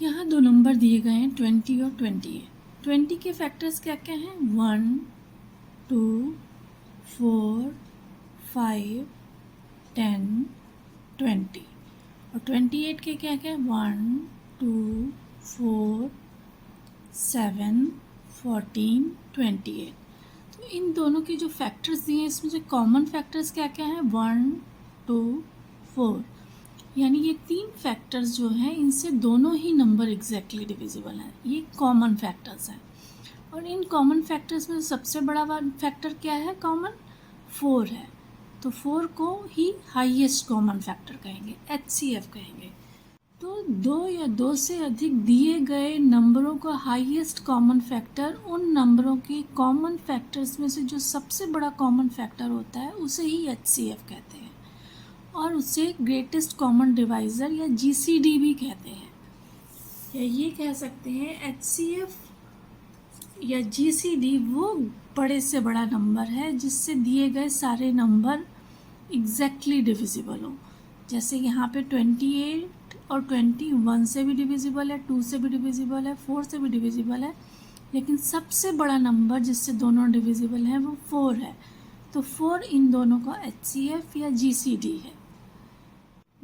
यहाँ दो नंबर दिए गए हैं 20 और 28। 20 के फैक्टर्स क्या क्या हैं? 1, 2, 4, 5, 10, 20। और 28 के क्या क्या? 1, 2, 4, 7, 14, 28। तो इन दोनों के जो फैक्टर्स दिए हैं इसमें से कॉमन फैक्टर्स क्या क्या हैं? 1, 2, 4। यानी ये तीन फैक्टर्स जो हैं इनसे दोनों ही नंबर एग्जैक्टली डिविजिबल हैं। ये कॉमन फैक्टर्स हैं। और इन कॉमन फैक्टर्स में सबसे बड़ा फैक्टर क्या है? कॉमन 4 है। तो 4 को ही हाईएस्ट कॉमन फैक्टर कहेंगे, HCF कहेंगे। तो दो या दो से अधिक दिए गए नंबरों का हाईएस्ट कॉमन फैक्टर उन नंबरों के कॉमन फैक्टर्स में से जो सबसे बड़ा कॉमन फैक्टर होता है उसे ही HCF कहते हैं। और उसे ग्रेटेस्ट कॉमन डिवाइज़र या GCD भी कहते हैं। या ये कह सकते हैं HCF या GCD वो बड़े से बड़ा नंबर है जिससे दिए गए सारे नंबर एग्जैक्टली डिविजिबल हो। जैसे यहाँ पे 28 और 21 से भी डिविजिबल है, 2 से भी डिविजिबल है, 4 से भी डिविजिबल है, लेकिन सबसे बड़ा नंबर जिससे दोनों डिविजिबल हैं वो 4 है। तो 4 इन दोनों का HCF या GCD है।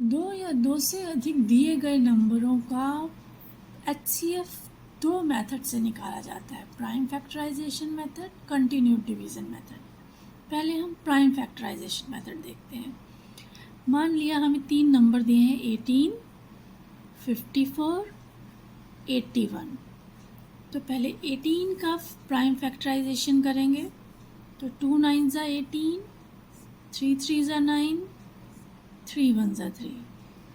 दो या दो से अधिक दिए गए नंबरों का HCF दो मेथड से निकाला जाता है, prime factorisation method, continued division method. पहले हम प्राइम फैक्टराइजेशन मेथड देखते हैं। मान लिया हमें तीन नंबर दिए हैं 18, 54, 81। तो पहले 18 का प्राइम फैक्टराइजेशन करेंगे। तो 2 9 ज़ा 18, 3 3 ज़ा 9, 3 1 ज़ा 3।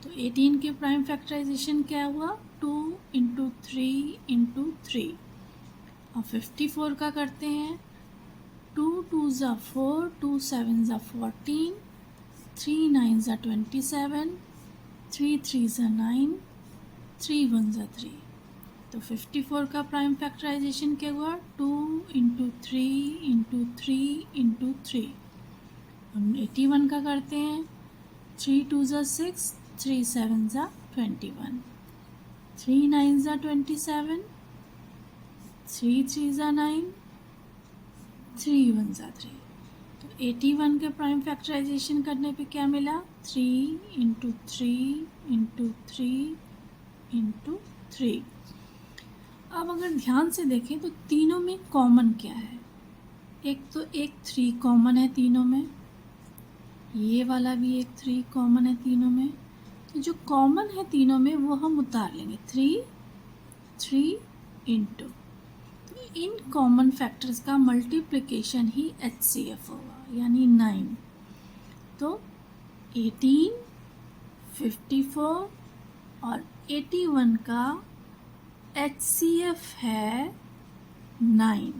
तो 18 के प्राइम फैक्टराइजेशन क्या हुआ? 2 इंटू 3 इंटू 3। और 54 का करते हैं। 2 2 ज़ा 4, 2 7 ज़ा 14, 3 9 ज़ा 27, 3 3 ज़ा 9, 3 1 ज़ा 3। तो 54 का प्राइम फैक्टराइजेशन क्या हुआ? 2 इंटू 3 इंटू 3 इंटू 3। हम 81 का करते हैं। 3 2 ज़ा 6, 3 7 ज़ा 21, 3 9 ज़ा 27, 3 3 ज़ा 9, 3 1 ज़ा 3। तो 81 के प्राइम फैक्टराइजेशन करने पे क्या मिला? 3 इंटू 3 इंटू 3 इंटू 3। अब अगर ध्यान से देखें तो तीनों में कॉमन क्या है? एक तो एक 3 कॉमन है तीनों में, ये वाला भी एक 3 कॉमन है तीनों में। तो जो कॉमन है तीनों में वो हम उतार लेंगे, 3 3 इंटू। तो इन कॉमन फैक्टर्स का मल्टीप्लिकेशन ही HCF होगा, यानी 9। तो 18, 54 और 81 का HCF है 9।